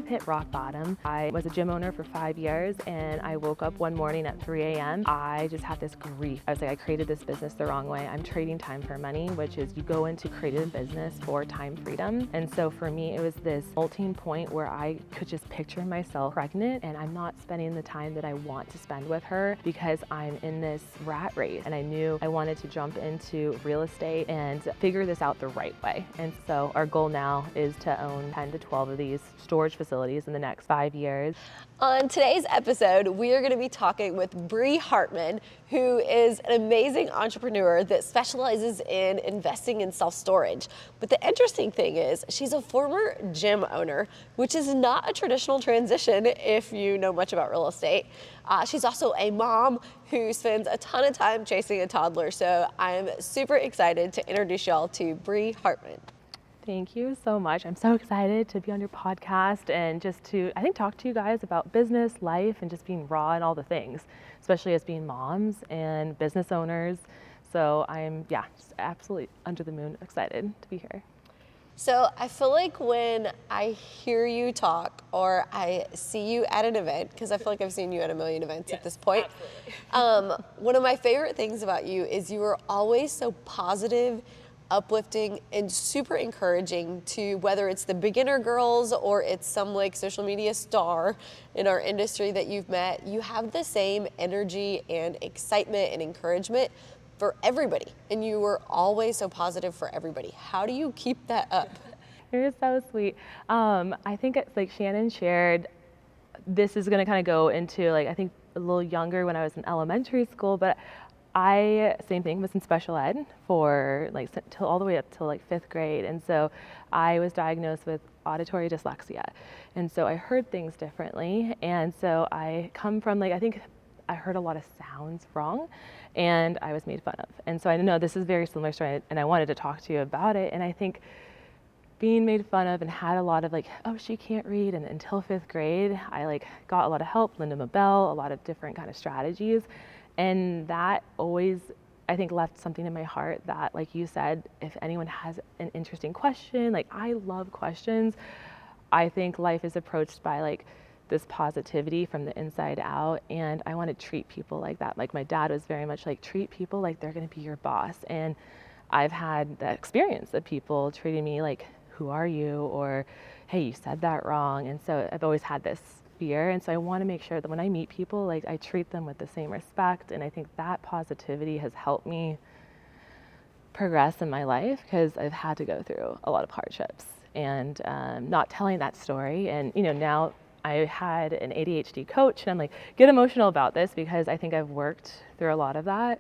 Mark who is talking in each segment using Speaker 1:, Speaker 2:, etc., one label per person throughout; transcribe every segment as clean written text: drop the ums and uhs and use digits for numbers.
Speaker 1: hit rock bottom. I was a gym owner for 5 years, and I woke up one morning at 3 a.m. I just had this grief. I was like, I created this business the wrong way. I'm trading time for money, which is you go into creative business for time freedom. And so for me, it was this melting point where I could just picture myself pregnant and I'm not spending the time that I want to spend with her because I'm in this rat race. And I knew I wanted to jump into real estate and figure this out the right way. And so our goal now is to own 10 to 12 of these storage facilities in the next 5 years.
Speaker 2: On today's episode, we are going to be talking with Bree Hartman, who is an amazing entrepreneur that specializes in investing in self-storage. But the interesting thing is she's a former gym owner, which is not a traditional transition if you know much about real estate. She's also a mom who spends a ton of time chasing a toddler. So I'm super excited to introduce y'all to Bree Hartman.
Speaker 1: Thank you so much. I'm so excited to be on your podcast and just to, I think, talk to you guys about business, life, and just being raw and all the things, especially as being moms and business owners. So I'm, just absolutely under the moon excited to be here.
Speaker 2: So I feel like when I hear you talk or I see you at an event, because I feel like I've seen you at a million events at this point, one of my favorite things about you is you are always so positive, uplifting, and super encouraging to whether it's the beginner girls or it's some like social media star in our industry that you've met. You have the same energy and excitement and encouragement for everybody, and you were always so positive for everybody. How do you keep that up?
Speaker 1: You're so sweet. I think it's like Shannon shared, this is going to kind of go into like, I think a little younger when I was in elementary school, but same thing, was in special ed for like till all the way up till like 5th grade. And so I was diagnosed with auditory dyslexia. And so I heard things differently. And so I come from like, I think I heard a lot of sounds wrong and I was made fun of. And so I know this is a very similar story and I wanted to talk to you about it. And I think being made fun of and had a lot of like, oh, she can't read. And until 5th grade, I like got a lot of help, Linda Mabel, a lot of different kind of strategies. And that always, I think, left something in my heart that, like you said, if anyone has an interesting question, like I love questions. I think life is approached by like this positivity from the inside out. And I want to treat people like that. Like my dad was very much like, treat people like they're going to be your boss. And I've had that experience of people treating me like, who are you? Or, hey, you said that wrong. And so I've always had this fear. And so I want to make sure that when I meet people, like I treat them with the same respect. And I think that positivity has helped me progress in my life because I've had to go through a lot of hardships and not telling that story. And, you know, now I had an ADHD coach and I'm like, get emotional about this because I think I've worked through a lot of that.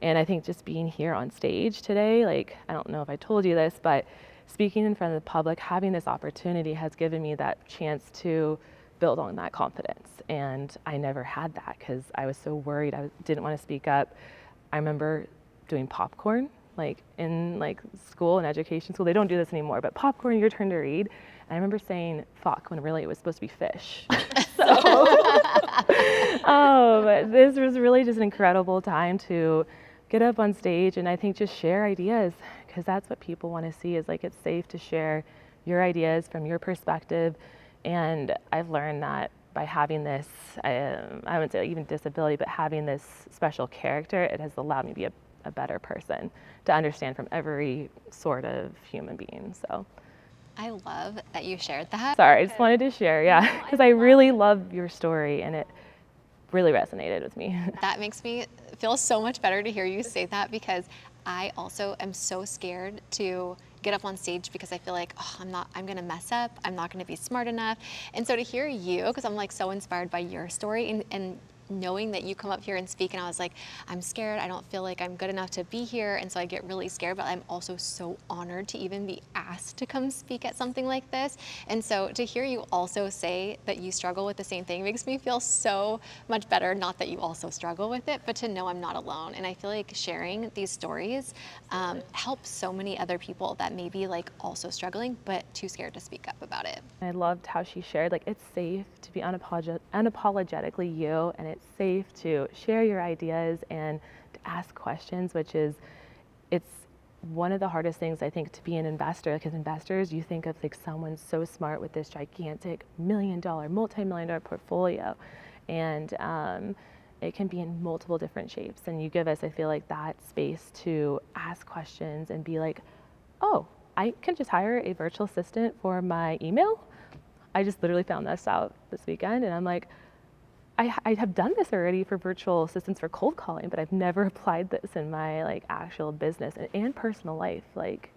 Speaker 1: And I think just being here on stage today, like, I don't know if I told you this, but speaking in front of the public, having this opportunity has given me that chance to build on that confidence. And I never had that because I was so worried. I didn't want to speak up. I remember doing popcorn, like in like school and education school. They don't do this anymore, but popcorn, your turn to read. And I remember saying fuck when really it was supposed to be fish. This was really just an incredible time to get up on stage and I think just share ideas because that's what people want to see is like it's safe to share your ideas from your perspective. And I've learned that by having this, I wouldn't say even disability, but having this special character, it has allowed me to be a better person, to understand from every sort of human being, so.
Speaker 3: I love that you shared that.
Speaker 1: Sorry, I just wanted to share, because I really love your story and it really resonated with me.
Speaker 3: That makes me feel so much better to hear you say that because I also am so scared to get up on stage because I feel like, I'm gonna mess up, I'm not gonna be smart enough. And so to hear you, because I'm like so inspired by your story and knowing that you come up here and speak, and I was like, I'm scared, I don't feel like I'm good enough to be here, and so I get really scared, but I'm also so honored to even be asked to come speak at something like this. And so to hear you also say that you struggle with the same thing makes me feel so much better, not that you also struggle with it, but to know I'm not alone. And I feel like sharing these stories helps so many other people that may be like also struggling, but too scared to speak up about it.
Speaker 1: I loved how she shared, like, it's safe to be unapologetically you, and it's safe to share your ideas and to ask questions, which is, it's one of the hardest things I think to be an investor, because investors, you think of like someone so smart with this gigantic multi-million dollar portfolio, and it can be in multiple different shapes. And you give us, I feel like, that space to ask questions and be like, oh, I can just hire a virtual assistant for my email. I just literally found this out this weekend, and I'm like, I have done this already for virtual assistants for cold calling, but I've never applied this in my like actual business and personal life. Like,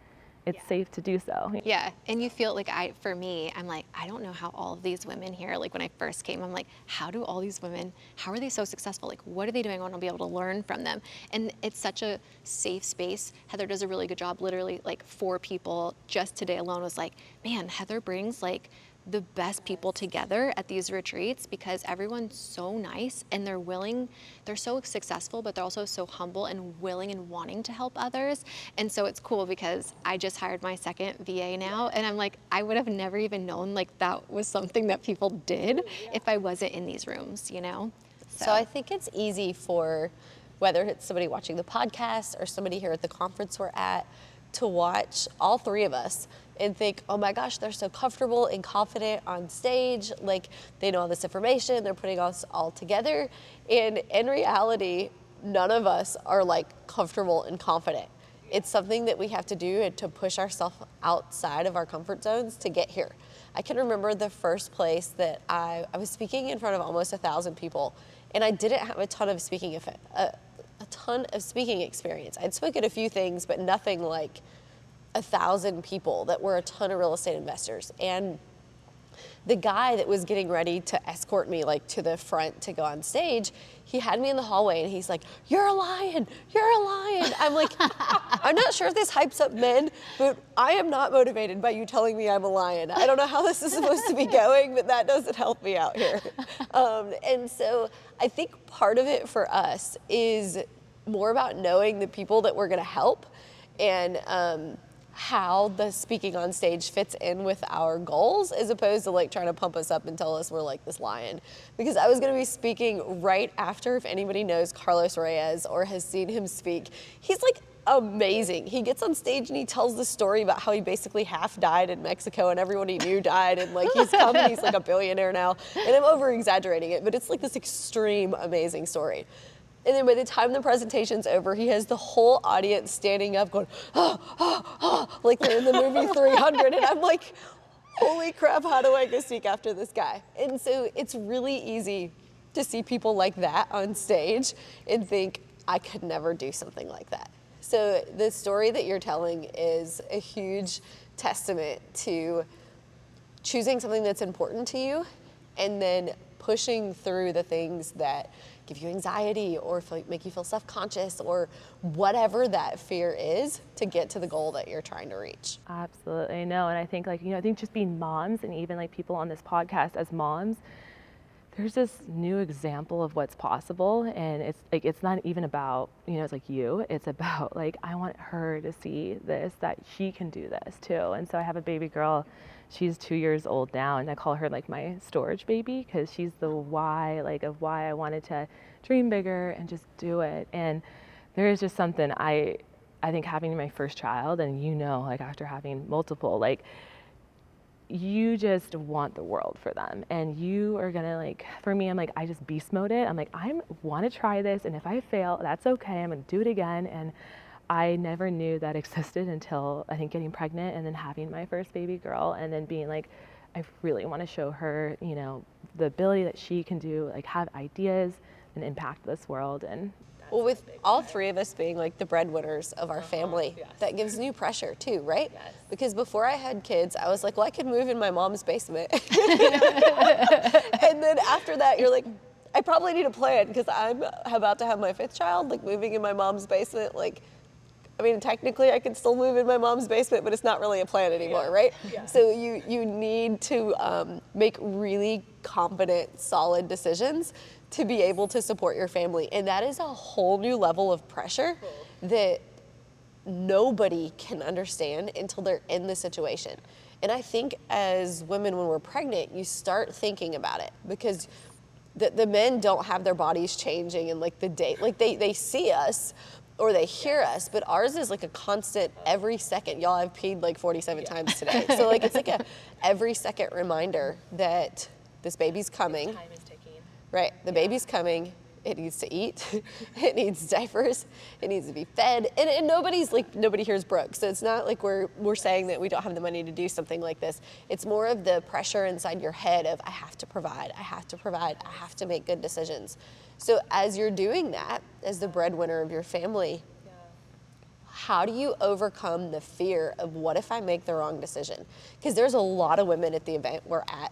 Speaker 1: it's safe to do so.
Speaker 3: Yeah, and you feel like for me, I'm like, I don't know how all of these women here, like when I first came, I'm like, how do all these women, how are they so successful? Like, what are they doing? I want to be able to learn from them. And it's such a safe space. Heather does a really good job. Literally, like 4 people just today alone was like, man, Heather brings like the best people together at these retreats because everyone's so nice and they're so successful, but they're also so humble and willing and wanting to help others. And so it's cool because I just hired my second VA now, and I'm like, I would have never even known like that was something that people did if I wasn't in these rooms, you know?
Speaker 2: So I think it's easy for, whether it's somebody watching the podcast or somebody here at the conference we're at, to watch all 3 of us and think, oh my gosh, they're so comfortable and confident on stage, like they know all this information, they're putting us all together. And in reality, none of us are like comfortable and confident. It's something that we have to do and to push ourselves outside of our comfort zones to get here. I can remember the first place that I was speaking in front of almost 1,000 people, and I didn't have a ton of speaking experience. I'd spoken a few things, but nothing like 1,000 people that were a ton of real estate investors. And the guy that was getting ready to escort me like to the front to go on stage, he had me in the hallway and he's like, you're a lion, you're a lion. I'm like, I'm not sure if this hypes up men, but I am not motivated by you telling me I'm a lion. I don't know how this is supposed to be going, but that doesn't help me out here. And so I think part of it for us is more about knowing the people that we're gonna help and how the speaking on stage fits in with our goals, as opposed to like trying to pump us up and tell us we're like this lion. Because I was gonna be speaking right after, if anybody knows Carlos Reyes or has seen him speak, he's like amazing. He gets on stage and he tells the story about how he basically half died in Mexico and everyone he knew died, and like he's come and he's like a billionaire now. And I'm over exaggerating it, but it's like this extreme amazing story. And then by the time the presentation's over, he has the whole audience standing up going, like they're in the movie 300. And I'm like, holy crap, how do I go speak after this guy? And so it's really easy to see people like that on stage and think, I could never do something like that. So the story that you're telling is a huge testament to choosing something that's important to you and then pushing through the things that give you anxiety or make you feel self-conscious or whatever that fear is to get to the goal that you're trying to reach.
Speaker 1: Absolutely. No, and I think like, I think just being moms and even like people on this podcast as moms, there's this new example of what's possible, and it's like, it's not even about, it's like it's about like, I want her to see this, that she can do this too. And so I have a baby girl, she's 2 years old now, and I call her like my storage baby, because she's the why, like of why I wanted to dream bigger and just do it. And there is just something I think having my first child, and like after having multiple, like you just want the world for them, and you are gonna like, for me, I'm like, I just beast mode it. I'm like, I want to try this, and if I fail, that's okay. I'm gonna do it again. And I never knew that existed until I think getting pregnant and then having my first baby girl, and then being like, I really want to show her, the ability that she can do, like have ideas and impact this world. And
Speaker 2: well, with all 3 of us being like the breadwinners of our family, that gives new pressure too, right? Yes. Because before I had kids, I was like, well, I could move in my mom's basement. And then after that, you're like, I probably need a plan, because I'm about to have my 5th child, like moving in my mom's basement. Like, I mean, technically I could still move in my mom's basement, but it's not really a plan anymore, right? Yeah. So you need to make really confident, solid decisions to be able to support your family. And that is a whole new level of pressure that nobody can understand until they're in the situation. And I think as women, when we're pregnant, you start thinking about it, because the men don't have their bodies changing in like the day, like they see us, or they hear us, but ours is like a constant every second. Y'all, I've peed like 47 times today. So like it's like a every second reminder that this baby's coming.
Speaker 1: Time is ticking.
Speaker 2: Right, the baby's coming. It needs to eat. It needs diapers. It needs to be fed. And nobody here's Brooke. So it's not like we're saying that we don't have the money to do something like this. It's more of the pressure inside your head of I have to provide, I have to provide, I have to make good decisions. So as you're doing that, as the breadwinner of your family, how do you overcome the fear of what if I make the wrong decision? Because there's a lot of women at the event we're at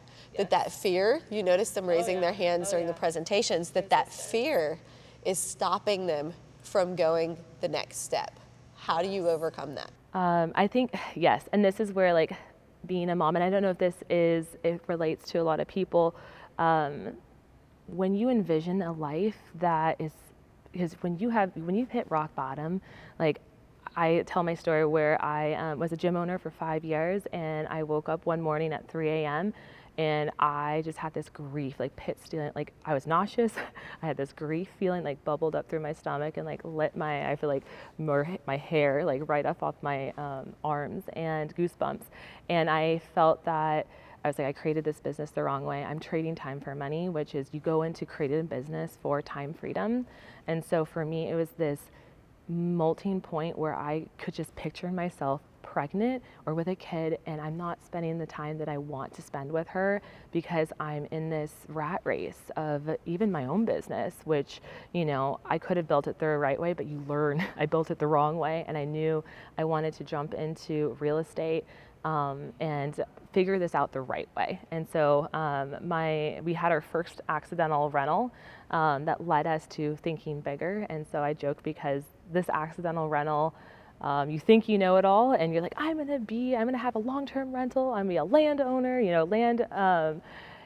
Speaker 2: that fear, you notice them raising their hands during the presentations, that fear is stopping them from going the next step. How do you overcome that?
Speaker 1: I think, yes, and this is where like being a mom, and I don't know if it relates to a lot of people, when you envision a life that is, because when you've hit rock bottom, like I tell my story where I was a gym owner for 5 years, and I woke up one morning at 3 a.m. and I just had this grief, like pit stealing, like I was nauseous. I had this grief feeling like bubbled up through my stomach and like I feel like my hair like right up off my arms and goosebumps. And I felt that I was like, I created this business the wrong way. I'm trading time for money, which is you go into creating a business for time freedom. And so for me, it was this molting point where I could just picture myself pregnant or with a kid, and I'm not spending the time that I want to spend with her because I'm in this rat race of even my own business, which, you know, I could have built it the right way, but you learn I built it the wrong way. And I knew I wanted to jump into real estate and figure this out the right way. And so we had our first accidental rental that led us to thinking bigger. And so I joke because this accidental rental, you think you know it all, and you're like, I'm gonna have a long-term rental. I'm gonna be a landowner,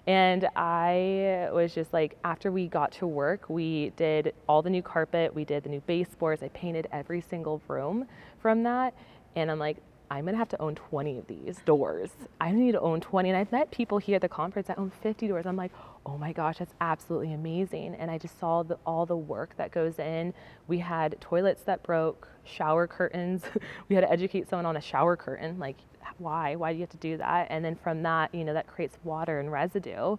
Speaker 1: and I was just like, after we got to work, we did all the new carpet, we did the new baseboards. I painted every single room from that, and I'm like, I'm gonna have to own 20 of these doors. I need to own 20. And I've met people here at the conference that own 50 doors. I'm like, oh my gosh, that's absolutely amazing. And I just saw all the work that goes in. We had toilets that broke, shower curtains. We had to educate someone on a shower curtain. Like, why do you have to do that? And then from that, that creates water and residue.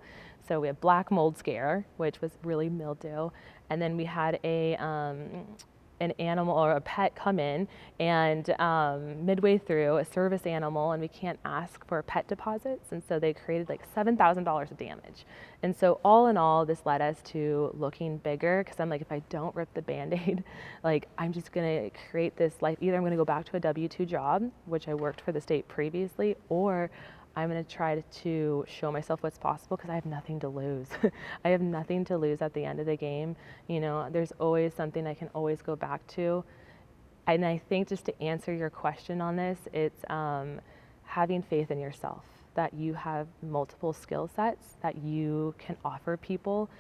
Speaker 1: So we had black mold scare, which was really mildew. And then we had an animal or a pet come in, and midway through, a service animal, and we can't ask for pet deposits, and so they created like $7,000 of damage. And so all in all, this led us to looking bigger, because I'm like, if I don't rip the Band-Aid, like I'm just gonna create this life. Either I'm gonna go back to a W-2 job, which I worked for the state previously, or I'm going to try to show myself what's possible, because I have nothing to lose. I have nothing to lose at the end of the game. There's always something I can always go back to. And I think, just to answer your question on this, it's having faith in yourself, that you have multiple skill sets that you can offer people.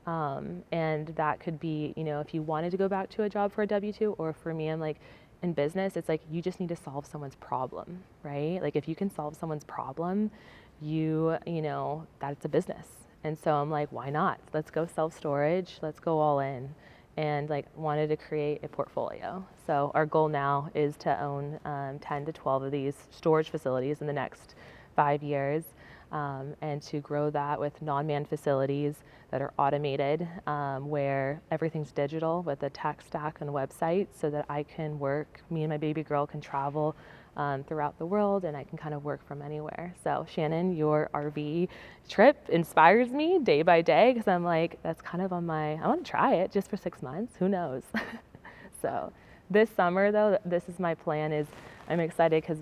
Speaker 1: And that could be, if you wanted to go back to a job for a W-2, or for me, I'm like, in business, it's like you just need to solve someone's problem, right? Like if you can solve someone's problem, that's a business. And so I'm like, why not? Let's go self-storage. Let's go all in. And like wanted to create a portfolio. So our goal now is to own 10 to 12 of these storage facilities in the next 5 years, and to grow that with non-manned facilities that are automated, where everything's digital with a tech stack and website, so that I can work, me and my baby girl can travel throughout the world, and I can kind of work from anywhere. So Shannon, your RV trip inspires me day by day, because I'm like, that's kind of I want to try it just for 6 months, who knows? So this summer though, this is my plan, is I'm excited because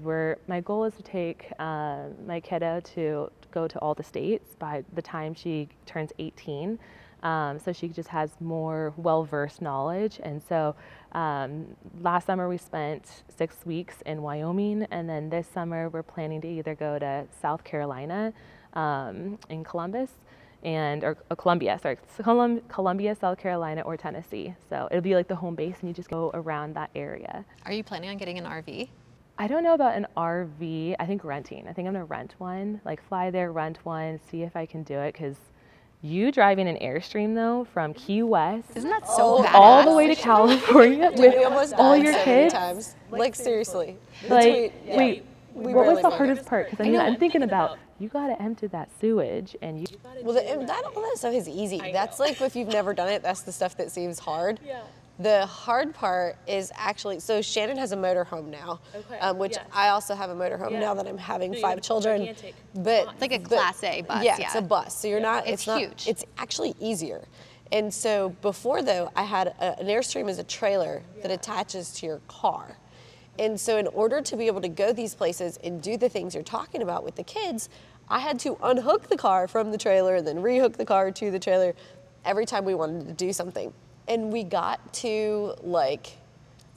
Speaker 1: my goal is to take my kiddo to go to all the states by the time she turns 18. So she just has more well-versed knowledge. And so last summer we spent 6 weeks in Wyoming, and then this summer we're planning to either go to South Carolina in Columbia, South Carolina, or Tennessee. So it'll be like the home base, and you just go around that area.
Speaker 3: Are you planning on getting an RV?
Speaker 1: I don't know about an RV. I think renting. I think I'm gonna rent one, like fly there, rent one, see if I can do it, because You driving an Airstream though from Key West
Speaker 3: Isn't that so badass?
Speaker 1: all the way to California
Speaker 2: Dude,
Speaker 1: with
Speaker 2: we almost
Speaker 1: all
Speaker 2: died
Speaker 1: your
Speaker 2: so many
Speaker 1: kids?
Speaker 2: times. Like seriously.
Speaker 1: Like,
Speaker 2: Yeah,
Speaker 1: wait,
Speaker 2: we
Speaker 1: what was
Speaker 2: barely
Speaker 1: the
Speaker 2: made it.
Speaker 1: hardest part? Because I mean, I'm thinking about, you gotta empty that sewage and you
Speaker 2: Well, all that stuff is easy. That's like if you've never done it, that's the stuff that seems hard. Yeah. The hard part is actually, so Shannon has a motorhome now, which I also have a motorhome now that I'm having 5 children. But
Speaker 3: It's like a Class A bus.
Speaker 2: yeah, it's a bus. So you're not,
Speaker 3: It's
Speaker 2: not,
Speaker 3: huge.
Speaker 2: It's actually easier. And so before though, I had an Airstream as a trailer that attaches to your car. And so in order to be able to go these places and do the things you're talking about with the kids, I had to unhook the car from the trailer and then rehook the car to the trailer every time we wanted to do something. And we got to like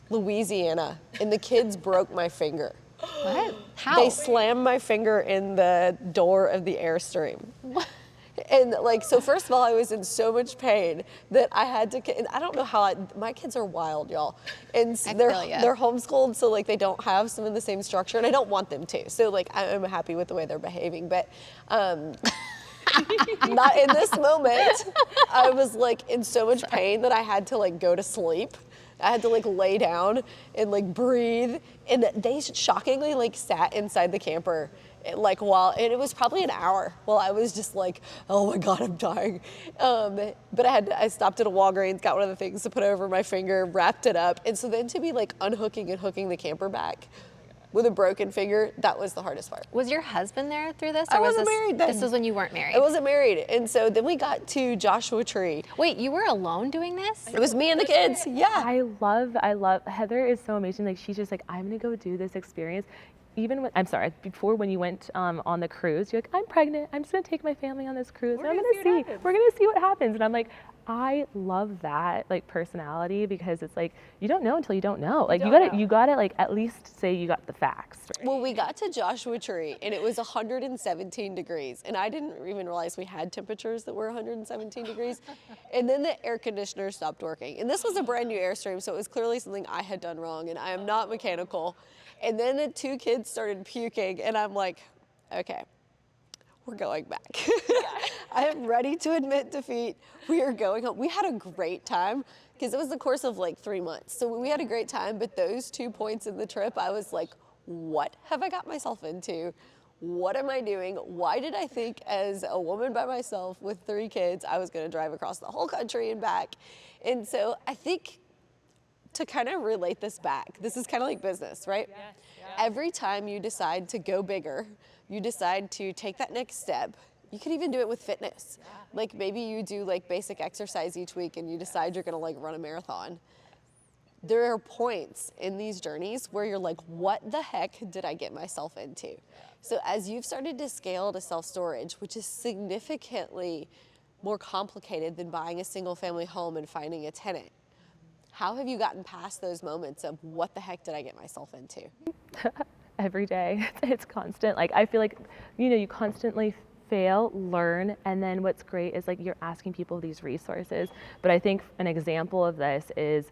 Speaker 2: Louisiana and the kids broke my finger.
Speaker 3: What? How?
Speaker 2: They slammed my finger in the door of the Airstream. And like, so first of all, I was in so much pain that I had to, and I don't know how, my kids are wild, y'all. And they're homeschooled, so like they don't have some of the same structure, and I don't want them to. So like, I'm happy with the way they're behaving, but not in this moment. I was like in so much pain that I had to like go to sleep. I had to like lay down and like breathe. And they shockingly like sat inside the camper like and it was probably an hour while I was just like, oh my God, I'm dying. But I stopped at a Walgreens, got one of the things to put over my finger, wrapped it up. And so then to be like unhooking and hooking the camper back with a broken finger, that was the hardest part.
Speaker 3: Was your husband there through this?
Speaker 2: I wasn't married then.
Speaker 3: This was when you weren't married?
Speaker 2: I wasn't married. And so then we got to Joshua Tree.
Speaker 3: Wait, you were alone doing this?
Speaker 2: It was me and the kids, yeah.
Speaker 1: I love, Heather is so amazing. Like she's just like, I'm gonna go do this experience. Even when, before when you went on the cruise, you're like, I'm pregnant, I'm just gonna take my family on this cruise. We're gonna see what happens. And I'm like, I love that like personality because it's like, you don't know until you don't know. Like you gotta like at least say you got the facts. Right?
Speaker 2: Well, we got to Joshua Tree and it was 117 degrees. And I didn't even realize we had temperatures that were 117 degrees. And then the air conditioner stopped working. And this was a brand new Airstream, so it was clearly something I had done wrong, and I am not mechanical. And then the 2 kids started puking, and I'm like, okay, we're going back. I am ready to admit defeat. We are going home. We had a great time because it was the course of like 3 months. So we had a great time, but those 2 points in the trip, I was like, what have I got myself into? What am I doing? Why did I think as a woman by myself with 3 kids, I was gonna drive across the whole country and back? And so I think to kind of relate this back, this is kind of like business, right? Yeah. Every time you decide to go bigger, you decide to take that next step. You could even do it with fitness. Yeah. Like maybe you do like basic exercise each week and you decide you're gonna like run a marathon. There are points in these journeys where you're like, what the heck did I get myself into? So as you've started to scale to self-storage, which is significantly more complicated than buying a single family home and finding a tenant, how have you gotten past those moments of what the heck did I get myself into?
Speaker 1: Every day, it's constant. Like I feel like, you constantly fail, learn, and then what's great is like you're asking people these resources. But I think an example of this is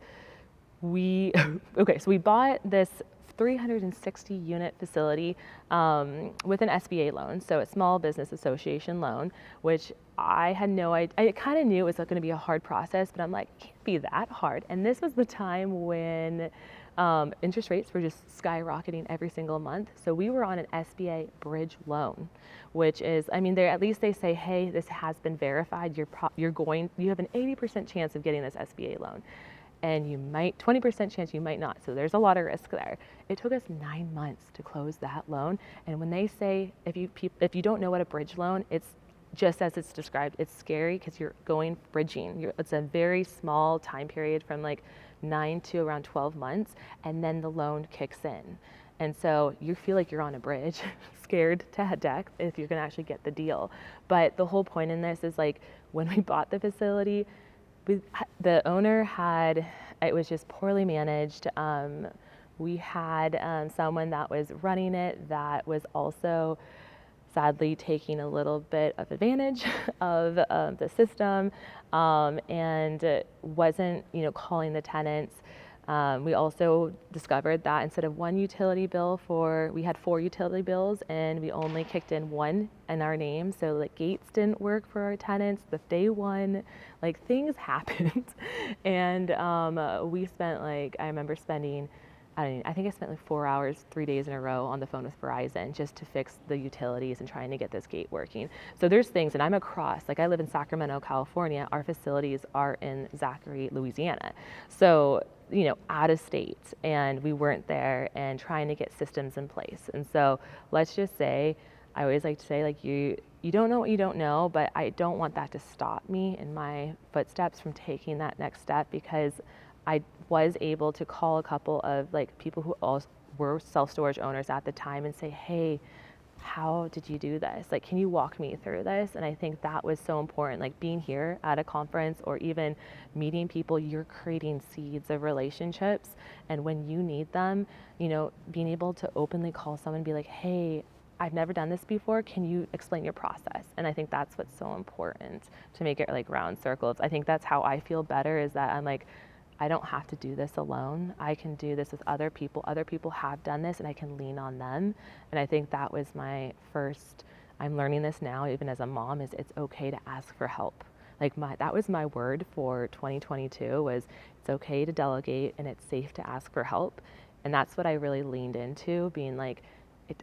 Speaker 1: so we bought this 360 unit facility with an SBA loan, so a Small Business Association loan, which I had no idea. I kind of knew it was going to be a hard process, but I'm like, it can't be that hard. And this was the time when interest rates were just skyrocketing every single month. So we were on an SBA bridge loan, which is, at least they say, hey, this has been verified. You have an 80% chance of getting this SBA loan. And 20% chance you might not. So there's a lot of risk there. It took us 9 months to close that loan. And when they say, if you don't know what a bridge loan, it's just as it's described, it's scary because you're going bridging. It's a very small time period from like 9 to around 12 months, and then the loan kicks in. And so you feel like you're on a bridge, scared to death if you're gonna actually get the deal. But the whole point in this is like, when we bought the facility, the owner it was just poorly managed. We had someone that was running it that was also sadly taking a little bit of advantage of the system and wasn't, calling the tenants. We also discovered that instead of one utility bill we had 4 utility bills, and we only kicked in 1 in our name. So like gates didn't work for our tenants the day one, like things happened. And we spent like, I remember spending, I think I spent like 4 hours, 3 days in a row on the phone with Verizon just to fix the utilities and trying to get this gate working. So there's things, and I'm across, like I live in Sacramento, California. Our facilities are in Zachary, Louisiana. So, out of state, and we weren't there, and trying to get systems in place. And so let's just say, I always like to say, like, you don't know what you don't know, but I don't want that to stop me in my footsteps from taking that next step, because I was able to call a couple of like people who also were self-storage owners at the time and say, hey, how did you do this? Like, can you walk me through this? And I think that was so important, like being here at a conference or even meeting people, you're creating seeds of relationships. And when you need them, being able to openly call someone and be like, hey, I've never done this before. Can you explain your process? And I think that's what's so important to make it like round circles. I think that's how I feel better, is that I'm like, I don't have to do this alone. I can do this with other people. Other people have done this, and I can lean on them. And I think that was my first, I'm learning this now, even as a mom, is it's okay to ask for help. Like that was my word for 2022, was it's okay to delegate and it's safe to ask for help. And that's what I really leaned into, being like,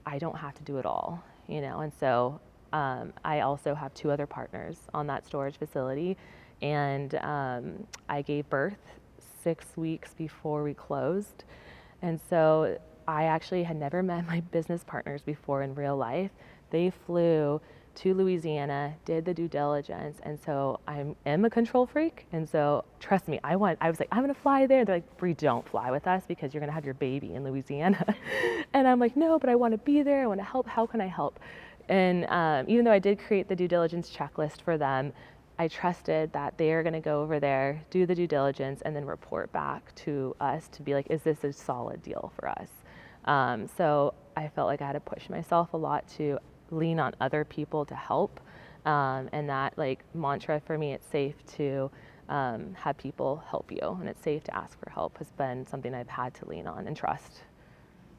Speaker 1: I don't have to do it all, And so I also have 2 other partners on that storage facility, and I gave birth 6 weeks before we closed. And so I actually had never met my business partners before in real life. They flew to Louisiana, did the due diligence, and so I am a control freak, and so trust me, I was like, I'm gonna fly there. They're like, Bree, don't fly with us because you're gonna have your baby in Louisiana. And I'm like, no, but I want to be there. I want to help. How can I help? And even though I did create the due diligence checklist for them, I trusted that they are going to go over there, do the due diligence, and then report back to us to be like, is this a solid deal for us? So I felt like I had to push myself a lot to lean on other people to help. And that like mantra for me, it's safe to have people help you, and it's safe to ask for help, has been something I've had to lean on and trust.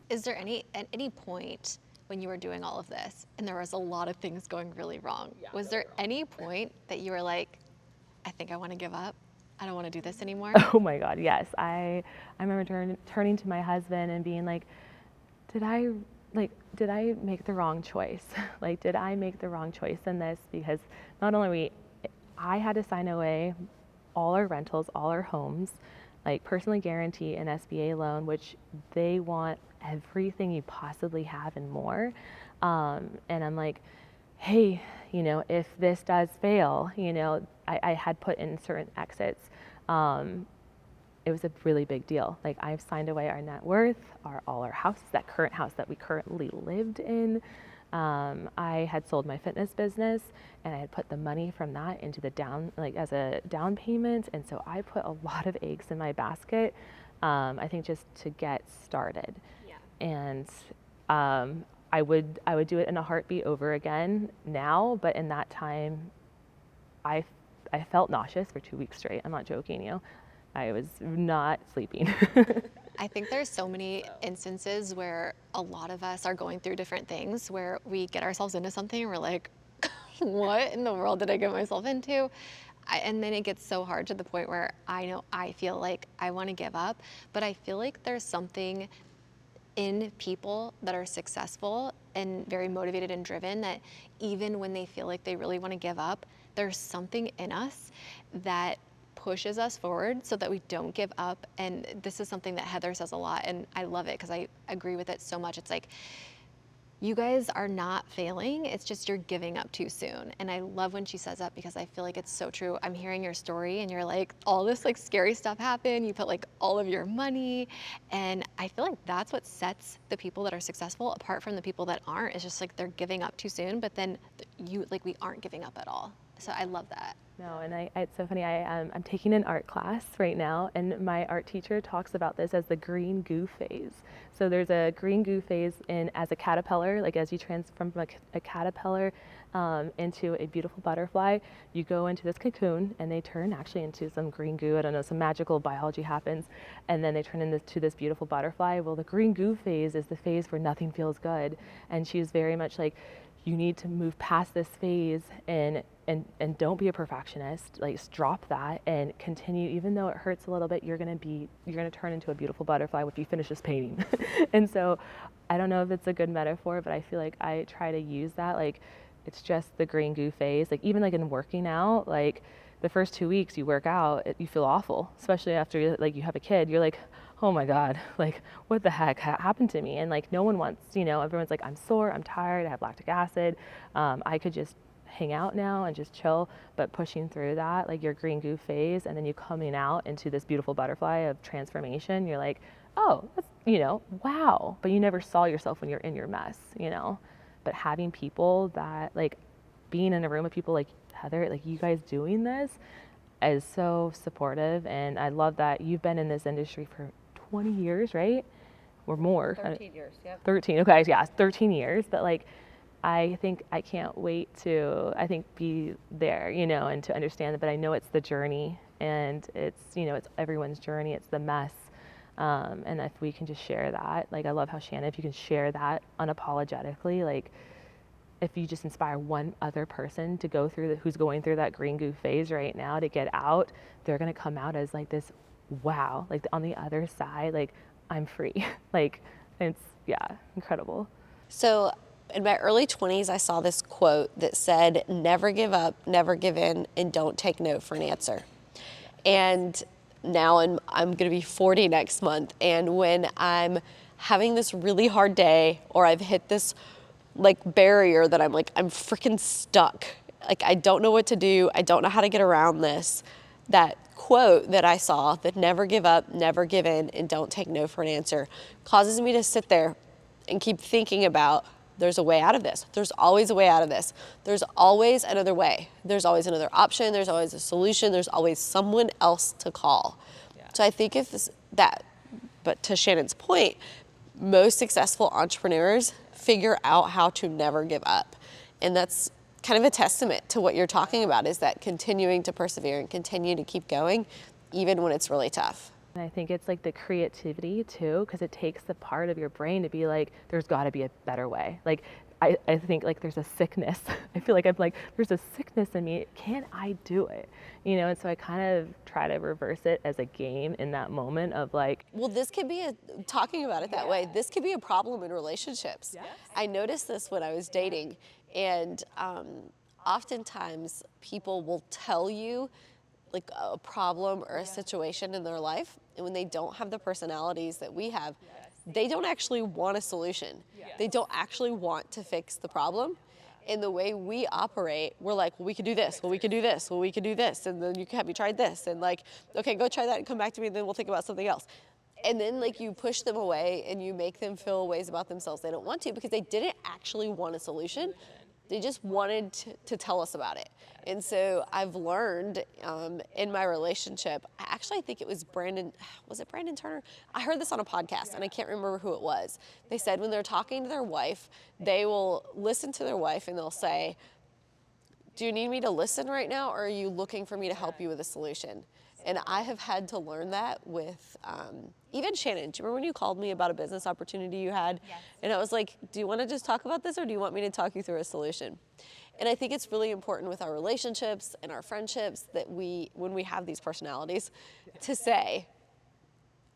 Speaker 3: Is there at any point when you were doing all of this and there was a lot of things going really wrong, was there any point that you were like, I think I want to give up? I don't want to do this anymore?
Speaker 1: Oh my God, yes. I remember turning to my husband and being like, did I make the wrong choice? Like, did I make the wrong choice in this? Because not only I had to sign away all our rentals, all our homes, like personally guarantee an SBA loan, which they want everything you possibly have and more. And I'm like, hey, if this does fail, I had put in certain exits. It was a really big deal. Like, I've signed away our net worth, all our houses, that current house that we currently lived in. I had sold my fitness business, and I had put the money from that into as a down payment. And so I put a lot of eggs in my basket, I think just to get started. Yeah. And I would do it in a heartbeat over again now, but in that time, I felt nauseous for 2 weeks straight. I'm not joking, I was not sleeping.
Speaker 3: I think there's so many instances where a lot of us are going through different things where we get ourselves into something and we're like, what in the world did I get myself into? And then it gets so hard to the point where I feel like I want to give up, but I feel like there's something in people that are successful and very motivated and driven that even when they feel like they really want to give up, there's something in us that pushes us forward so that we don't give up. And this is something that Heather says a lot, and I love it because I agree with it so much. It's like, you guys are not failing, it's just you're giving up too soon. And I love when she says that because I feel like it's so true. I'm hearing your story and you're like, all this like scary stuff happened, you put like all of your money, and I feel like that's what sets the people that are successful apart from the people that aren't. It's just like they're giving up too soon, but then we aren't giving up at all. So I love that.
Speaker 1: No, and it's so funny. I'm taking an art class right now, and my art teacher talks about this as the green goo phase. So there's a green goo phase as a caterpillar, like as you transform from a caterpillar into a beautiful butterfly, you go into this cocoon, and they turn actually into some green goo. I don't know, some magical biology happens, and then they turn into this beautiful butterfly. Well, the green goo phase is the phase where nothing feels good, and she's very much like, you need to move past this phase and don't be a perfectionist. Like, drop that and continue. Even though it hurts a little bit, you're gonna turn into a beautiful butterfly if you finish this painting. And so I don't know if it's a good metaphor, but I feel like I try to use that. Like, it's just the green goo phase. Like, even like in working out, like the first 2 weeks you work out, you feel awful, especially after you have a kid. You're like, oh my God, like what the heck happened to me? And like no one wants, everyone's like, I'm sore, I'm tired, I have lactic acid. I could just hang out now and just chill, but pushing through that, like your green goo phase, and then you coming out into this beautiful butterfly of transformation, you're like, oh, that's, wow. But you never saw yourself when you're in your mess, But having people that, like, being in a room with people like Heather, like you guys doing this is so supportive. And I love that you've been in this industry for 20 years, right? Or more.
Speaker 4: 13 years, yeah.
Speaker 1: 13, okay, yeah, 13 years. But like, I think I can't wait to, be there, and to understand it. But I know it's the journey, and it's, it's everyone's journey. It's the mess. And if we can just share that, like, I love how Shannon, if you can share that unapologetically, like, if you just inspire one other person to go through who's going through that green goo phase right now to get out, they're going to come out as like this, wow, like on the other side, like I'm free. Like, it's, yeah, incredible.
Speaker 2: So in my early 20s, I saw this quote that said, never give up, never give in, and don't take no for an answer. And now I'm going to be 40 next month. And when I'm having this really hard day, or I've hit this like barrier that I'm freaking stuck, like I don't know what to do, I don't know how to get around this, that quote that I saw, that never give up, never give in, and don't take no for an answer, causes me to sit there and keep thinking about, there's a way out of this. There's always a way out of this. There's always another way. There's always another option. There's always a solution. There's always someone else to call. Yeah. So I think but to Shannon's point, most successful entrepreneurs figure out how to never give up. And that's kind of a testament to what you're talking about, is that continuing to persevere and continue to keep going, even when it's really tough.
Speaker 1: And I think it's like the creativity too, because it takes the part of your brain to be like, there's got to be a better way. Like, I think like there's a sickness. I feel like I'm like, there's a sickness in me. Can I do it? And so I kind of try to reverse it as a game in that moment of like.
Speaker 2: Well, this could be talking about it that way, this could be a problem in relationships. Yes. I noticed this when I was dating, and oftentimes people will tell you like a problem or a situation in their life, and when they don't have the personalities that we have, they don't actually want a solution. They don't actually want to fix the problem. And the way we operate, we're like, well, we could do this, well, we could do this, well, we could do this, and then have you tried this? And like, okay, go try that and come back to me, and then we'll think about something else. And then like you push them away and you make them feel ways about themselves they don't want to, because they didn't actually want a solution. They just wanted to tell us about it. And so I've learned in my relationship, I think it was Brandon Turner? I heard this on a podcast, and I can't remember who it was. They said when they're talking to their wife, they will listen to their wife and they'll say, do you need me to listen right now, or are you looking for me to help you with a solution? And I have had to learn that with even Shannon. Do you remember when you called me about a business opportunity you had? Yes. And I was like, do you want to just talk about this, or do you want me to talk you through a solution? And I think it's really important with our relationships and our friendships that when we have these personalities, to say,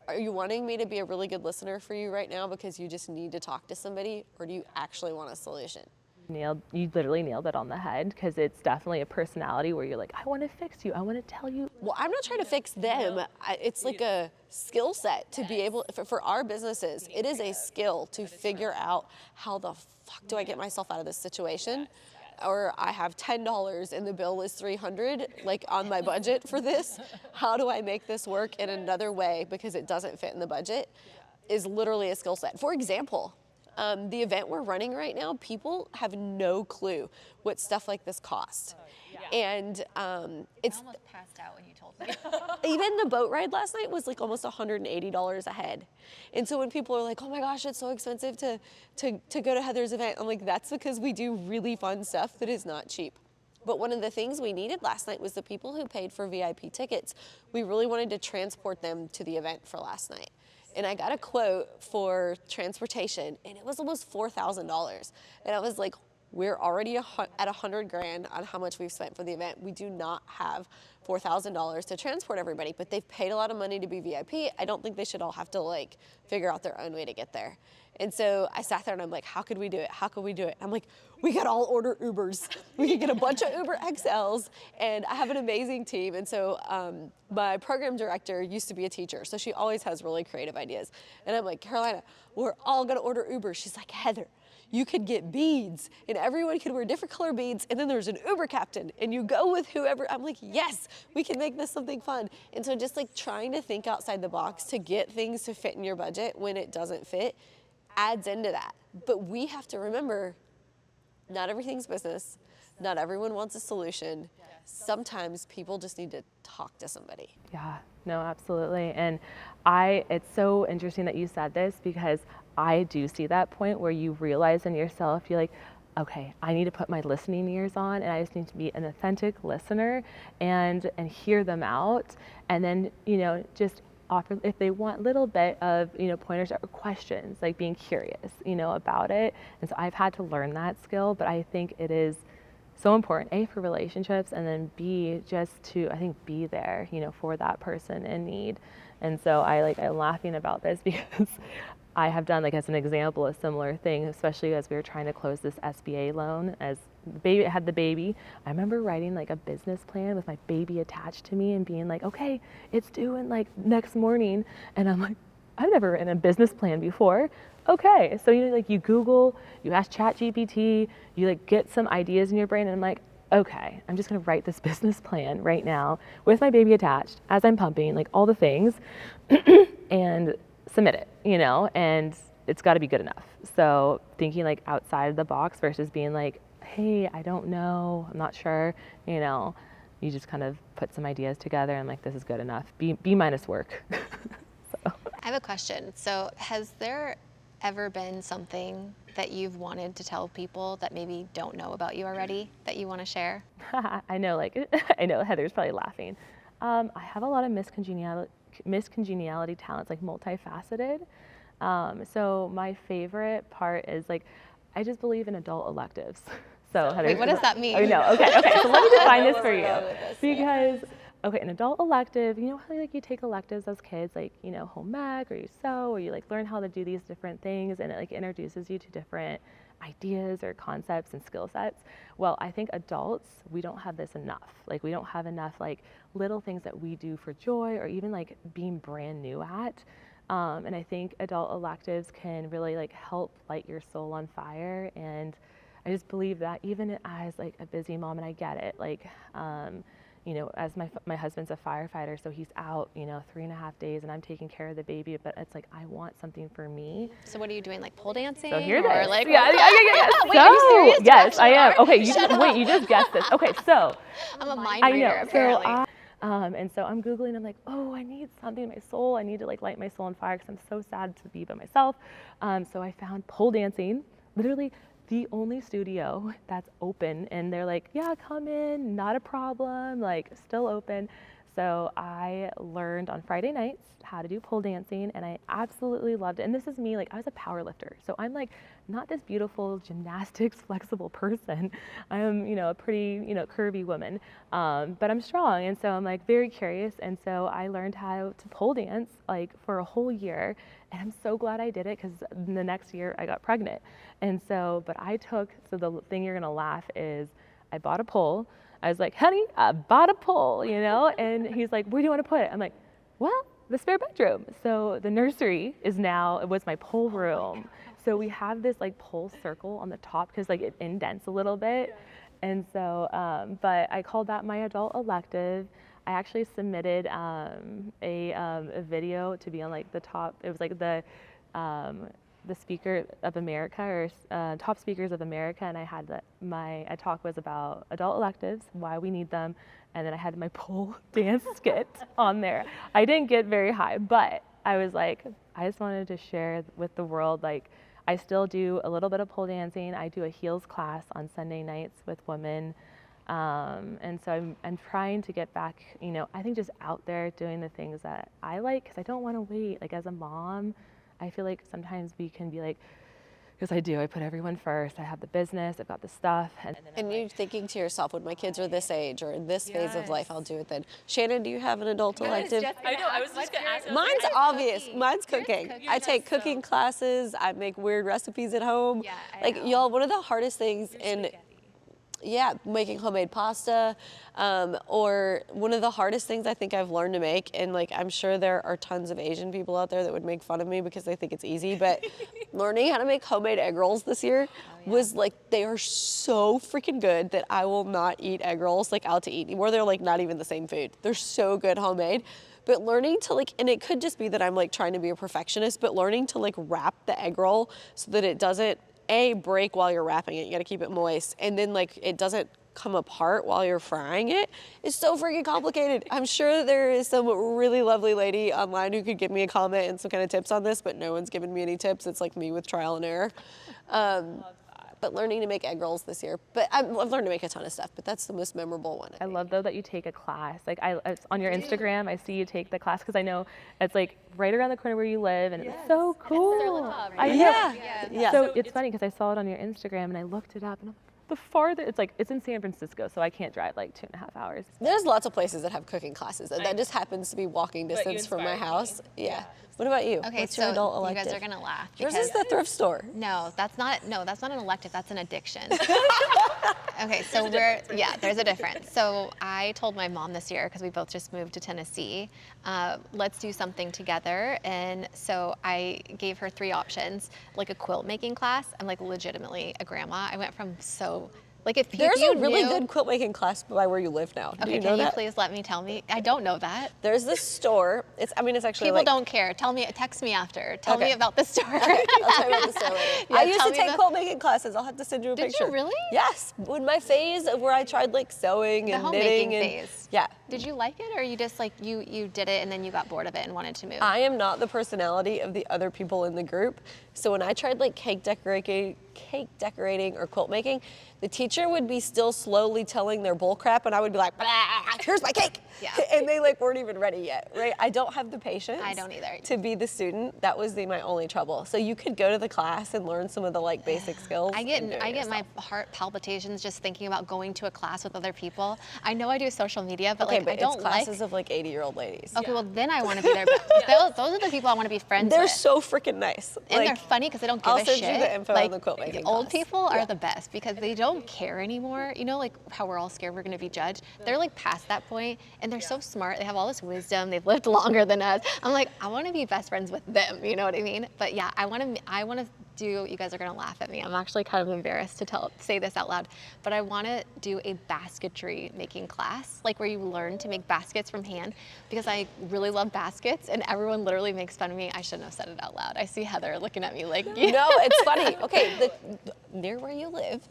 Speaker 2: are you wanting me to be a really good listener for you right now because you just need to talk to somebody, or do you actually want a solution?
Speaker 1: You literally nailed it on the head, because it's definitely a personality where you're like, I want to fix you, I want to tell you.
Speaker 2: Well, I'm not trying to fix them. It's like a skill set to be able, for our businesses, it is a skill to figure out, how the fuck do I get myself out of this situation? Or I have $10 and the bill is $300, like on my budget for this. How do I make this work in another way because it doesn't fit in the budget? Is literally a skill set. For example, the event we're running right now, people have no clue what stuff like this costs. And it's
Speaker 3: I almost passed out when you told me.
Speaker 2: even the boat ride last night was like almost $180 a head. And so when people are like, oh my gosh, it's so expensive to go to Heather's event, I'm like, that's because we do really fun stuff that is not cheap. But one of the things we needed last night was the people who paid for VIP tickets. We really wanted to transport them to the event for last night. And I got a quote for transportation, and it was almost $4,000. And I was like, we're already at $100,000 on how much we've spent for the event. We do not have $4,000 to transport everybody, but they've paid a lot of money to be VIP. I don't think they should all have to like figure out their own way to get there. And so I sat there and I'm like, how could we do it? How could we do it? I'm like, we could all order Ubers. We could get a bunch of Uber XLs, and I have an amazing team. And so my program director used to be a teacher, so she always has really creative ideas. And I'm like, Carolina, we're all gonna order Uber. She's like, Heather, you could get beads, and everyone could wear different color beads, and then there's an Uber captain, and you go with whoever. I'm like, yes, we can make this something fun. And so just like trying to think outside the box to get things to fit in your budget when it doesn't fit adds into that. But we have to remember, not everything's business. Not everyone wants a solution. Sometimes people just need to talk to somebody.
Speaker 1: Yeah, no, absolutely. And it's so interesting that you said this, because I do see that point where you realize in yourself, you're like, okay, I need to put my listening ears on, and I just need to be an authentic listener and hear them out. And then, just offer, if they want a little bit of, pointers or questions, like being curious, about it. And so I've had to learn that skill, but I think it is so important, A, for relationships, and then B, just to, I think, be there, for that person in need. And so I'm laughing about this because I have done, as an example, a similar thing, especially as we were trying to close this SBA loan. As the baby had the baby, I remember writing a business plan with my baby attached to me and being like, okay, it's due in next morning. And I'm like, I've never written a business plan before. Okay, so you Google, you ask ChatGPT, you get some ideas in your brain, and I'm like, okay, I'm just gonna write this business plan right now with my baby attached as I'm pumping, all the things, and submit it, and it's got to be good enough. So thinking outside of the box versus being like, hey, I don't know, I'm not sure, you just kind of put some ideas together and this is good enough. B minus work. So.
Speaker 3: I have a question. So has there ever been something that you've wanted to tell people that maybe don't know about you already that you want to share?
Speaker 1: I know, I know Heather's probably laughing. I have a lot of miscongeniality talents, multifaceted. So my favorite part is I just believe in adult electives. So Heather,
Speaker 3: wait, what does that mean?
Speaker 1: Oh no, okay. So let me define this for you, because okay, an adult elective, how you take electives as kids, home ec, or you sew, or you learn how to do these different things, and it introduces you to different ideas or concepts and skill sets. Well, I think adults, we don't have this enough. We don't have enough little things that we do for joy, or even being brand new at. And I think adult electives can really help light your soul on fire. And I just believe that even as a busy mom, and I get it, as my husband's a firefighter, so he's out, 3.5 days, and I'm taking care of the baby, but it's I want something for me.
Speaker 3: So what are you doing, pole dancing?
Speaker 1: So here it
Speaker 3: or
Speaker 1: is.
Speaker 3: Yeah.
Speaker 1: Wait,
Speaker 3: are you serious?
Speaker 1: Yes, I am. Okay, you just guessed this. Okay, so.
Speaker 3: I'm a mind reader, apparently.
Speaker 1: And so I'm Googling, I'm like, oh, I need something in my soul. I need to light my soul on fire because I'm so sad to be by myself. So I found pole dancing, literally the only studio that's open. And they're like, yeah, come in, not a problem, still open. So I learned on Friday nights how to do pole dancing, and I absolutely loved it. And this is me, I was a power lifter. So I'm not this beautiful gymnastics flexible person. I am, a pretty, curvy woman, but I'm strong. And so I'm very curious. And so I learned how to pole dance for a whole year. And I'm so glad I did it, because the next year I got pregnant. And so, so the thing you're gonna laugh is I bought a pole. I was like, honey, I bought a pole, and he's like, where do you want to put it? I'm like, well, the spare bedroom. So the nursery was my pole room. So we have this pole circle on the top, because it indents a little bit. And so, but I called that my adult elective. I actually submitted a video to be on the top. It was the Speaker of America, or Top Speakers of America, and I had my talk was about adult electives, why we need them, and then I had my pole dance skit on there. I didn't get very high, but I was like, I just wanted to share with the world, like, I still do a little bit of pole dancing. I do a heels class on Sunday nights with women. And so I'm trying to get back, you know, I think just out there doing the things that I like, because I don't want to wait. Like, as a mom, I feel like sometimes we can be like, because I put everyone first. I have the business, I've got the stuff.
Speaker 2: And you're thinking to yourself, when my kids are this age or in this phase of life, I'll do it then. Shannon, do you have an adult elective?
Speaker 1: I know, I was just going to ask.
Speaker 2: Mine's obvious. Mine's cooking. I take cooking classes. I make weird recipes at home.
Speaker 3: Yeah,
Speaker 2: like, y'all, one of the hardest things making homemade pasta, or one of the hardest things I think I've learned to make, and like I'm sure there are tons of Asian people out there that would make fun of me because they think it's easy, but learning how to make homemade egg rolls this year was like, they are so freaking good that I will not eat egg rolls like out to eat anymore. They're like not even the same food. They're so good homemade. But learning to like, and it could just be that I'm like trying to be a perfectionist, but learning to like wrap the egg roll so that it doesn't break while you're wrapping it. You gotta keep it moist. And then like it doesn't come apart while you're frying it. It's so freaking complicated. I'm sure there is some really lovely lady online who could give me a comment and some kind of tips on this, but no one's given me any tips. It's like me with trial and error. But learning to make egg rolls this year. But I've learned to make a ton of stuff, but that's the most memorable one.
Speaker 1: I love though that you take a class. Like it's on your Instagram, I see you take the class because I know it's like right around the corner where you live, and it's so cool. I know.
Speaker 2: Yeah.
Speaker 1: So it's funny because I saw it on your Instagram and I looked it up, and I'm like, the farther it's in San Francisco, so I can't drive like 2.5 hours.
Speaker 2: There's lots of places that have cooking classes, and that just happens to be walking distance from my house. Yeah. What about you?
Speaker 3: Okay,
Speaker 2: What's
Speaker 3: so
Speaker 2: your adult elective?
Speaker 3: you guys are gonna laugh.
Speaker 2: Yours is the thrift store.
Speaker 3: No, that's not an elective, that's an addiction. Okay, so there's a difference. So I told my mom this year, because we both just moved to Tennessee, let's do something together. And so I gave her 3 options, like a quilt making class. I'm like legitimately a grandma. I went from
Speaker 2: There's a really good quilt making class by where you live now. Do you know
Speaker 3: can you
Speaker 2: that?
Speaker 3: please tell me? I don't know that.
Speaker 2: There's this store. It's actually
Speaker 3: People
Speaker 2: like,
Speaker 3: don't care. Text me after. Tell me about the store.
Speaker 2: Okay, I'll tell you about the store later.
Speaker 3: Yeah,
Speaker 2: I used
Speaker 3: tell
Speaker 2: to
Speaker 3: me
Speaker 2: take quilt making classes. I'll have to send you a picture.
Speaker 3: Did you really?
Speaker 2: Yes. When my phase of where I tried like sewing and knitting and
Speaker 3: phase.
Speaker 2: yeah.
Speaker 3: Did you like it, or you just like you did it and then you got bored of it and wanted to move?
Speaker 2: I am not the personality of the other people in the group. So when I tried like cake decorating or quilt making, the teacher would be still slowly telling their bull crap, and I would be like, here's my cake.
Speaker 3: Yeah.
Speaker 2: And they like weren't even ready yet, right? I don't have the patience.
Speaker 3: I don't either.
Speaker 2: To be the student. That was my only trouble. So you could go to the class and learn some of the like basic skills.
Speaker 3: I get my heart palpitations just thinking about going to a class with other people. I know I do social media, but I don't
Speaker 2: it's classes of like 80-year-old ladies.
Speaker 3: Okay, well then I want to be there. But those are the people I want to be friends with.
Speaker 2: They're so freaking nice.
Speaker 3: And they're funny because they don't give a shit.
Speaker 2: I'll send you the info on the quilt making
Speaker 3: Old
Speaker 2: class.
Speaker 3: people are the best because they don't care anymore. You know, like how we're all scared we're going to be judged. They're like past that point, and they're so smart. They have all this wisdom. They've lived longer than us. I'm like, I want to be best friends with them. You know what I mean? But yeah, I want to do. You guys are going to laugh at me. I'm actually kind of embarrassed to say this out loud, but I want to do a basketry making class, like where you learn to make baskets from hand, because I really love baskets, and everyone literally makes fun of me. I shouldn't have said it out loud. I see Heather looking at me like,
Speaker 2: No, it's funny. Okay, near where you live,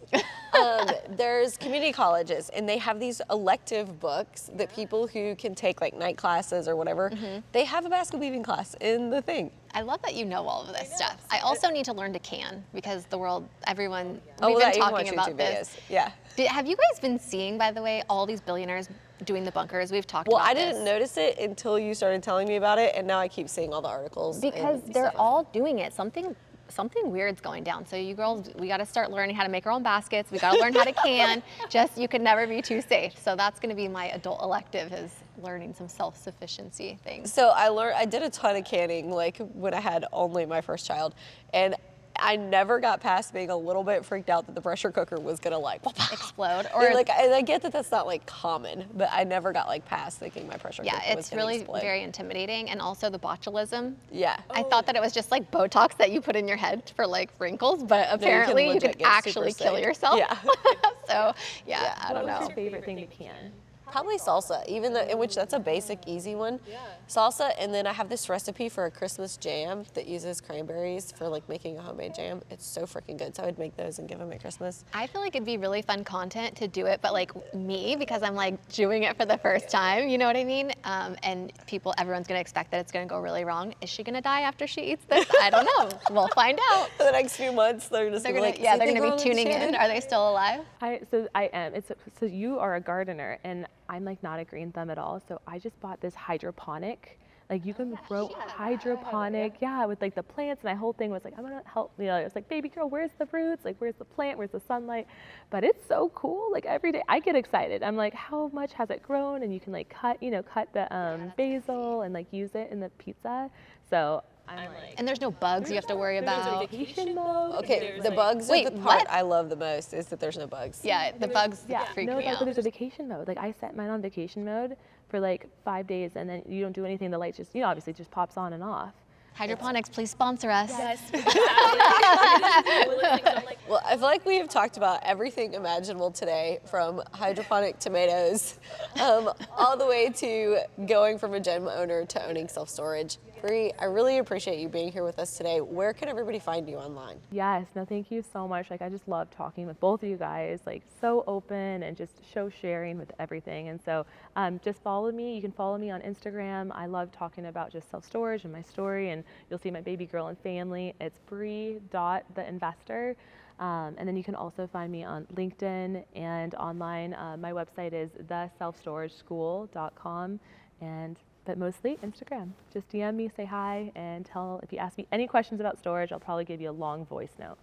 Speaker 2: there's community colleges, and they have these elective books that people who can take like night classes or whatever, they have a basket weaving class in the thing.
Speaker 3: I love that you know all of this stuff. I also need to learn to can, because everyone,
Speaker 2: Oh,
Speaker 3: we've
Speaker 2: that
Speaker 3: been
Speaker 2: you
Speaker 3: talking
Speaker 2: watch
Speaker 3: about
Speaker 2: YouTube
Speaker 3: this.
Speaker 2: videos. Yeah.
Speaker 3: Have you guys been seeing, by the way, all these billionaires doing the bunkers? We've talked about
Speaker 2: Well, I
Speaker 3: this.
Speaker 2: didn't notice it until you started telling me about it, and now I keep seeing all the articles.
Speaker 3: Because they're all doing it. Something weird's going down. So you girls, we got to start learning how to make our own baskets. We got to learn how to can. You could never be too safe. So that's going to be my adult elective, is learning some self-sufficiency things.
Speaker 2: So I did a ton of canning like when I had only my first child, and I never got past being a little bit freaked out that the pressure cooker was gonna like
Speaker 3: explode.
Speaker 2: Or like, and I get that that's not like common, but I never got like past thinking my pressure cooker was gonna
Speaker 3: really
Speaker 2: explode.
Speaker 3: very intimidating. And also the botulism.
Speaker 2: Yeah.
Speaker 3: I thought that it was just like Botox that you put in your head for like wrinkles, but apparently you
Speaker 2: legit
Speaker 3: can
Speaker 2: get
Speaker 3: actually
Speaker 2: super
Speaker 3: kill
Speaker 2: sick.
Speaker 3: yourself.
Speaker 2: Yeah.
Speaker 3: So I don't
Speaker 1: What's
Speaker 3: know.
Speaker 1: your favorite thing to can?
Speaker 2: Probably salsa, even though, in which that's a basic, easy one. Salsa, and then I have this recipe for a Christmas jam that uses cranberries for like making a homemade jam. It's so freaking good. So I would make those and give them at Christmas.
Speaker 3: I feel like it'd be really fun content to do it, but like me, because I'm like doing it for the first time, you know what I mean? And everyone's gonna expect that it's gonna go really wrong. Is she gonna die after she eats this? I don't know. We'll find out.
Speaker 2: For the next few months, they're just
Speaker 3: They're
Speaker 2: gonna
Speaker 3: gonna,
Speaker 2: be like,
Speaker 3: yeah, they're
Speaker 2: "Something
Speaker 3: gonna
Speaker 2: wrong
Speaker 3: be
Speaker 2: with
Speaker 3: tuning in.
Speaker 2: Shannon?"
Speaker 3: Are they still alive?
Speaker 1: I am. So you are a gardener, and I'm like not a green thumb at all. So I just bought this hydroponic. Like you can grow hydroponic, yeah, with like the plants. And my whole thing was like, I'm gonna help. You know, it was like, baby girl, where's the roots? Like, where's the plant? Where's the sunlight? But it's so cool. Like every day, I get excited. I'm like, how much has it grown? And you can like cut the basil and like use it in the pizza. So I'm like,
Speaker 3: And there's no bugs you have to worry about.
Speaker 1: vacation mode.
Speaker 2: Okay, the bugs
Speaker 3: Wait,
Speaker 2: are the part
Speaker 3: what?
Speaker 2: I love the most is that there's no bugs.
Speaker 3: Yeah, the bugs freak
Speaker 1: no,
Speaker 3: me out.
Speaker 1: but there's a vacation mode. Like I set mine on vacation mode for like 5 days, and then you don't do anything. The light just, obviously just pops on and off.
Speaker 3: Hydroponics, please sponsor us.
Speaker 2: Well, I feel like we have talked about everything imaginable today, from hydroponic tomatoes, all the way to going from a gym owner to owning self-storage. Bree, I really appreciate you being here with us today. Where can everybody find you online?
Speaker 1: Yes, no, thank you so much. Like I just love talking with both of you guys, like so open and just sharing with everything. And so just follow me. You can follow me on Instagram. I love talking about just self-storage and my story, and you'll see my baby girl and family. It's Bree.theinvestor. And then you can also find me on LinkedIn and online. My website is theselfstorageschool.com, but mostly Instagram. Just DM me, say hi, and if you ask me any questions about storage, I'll probably give you a long voice note.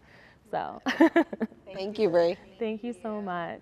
Speaker 1: So
Speaker 2: Thank you, Bree.
Speaker 1: thank you so much.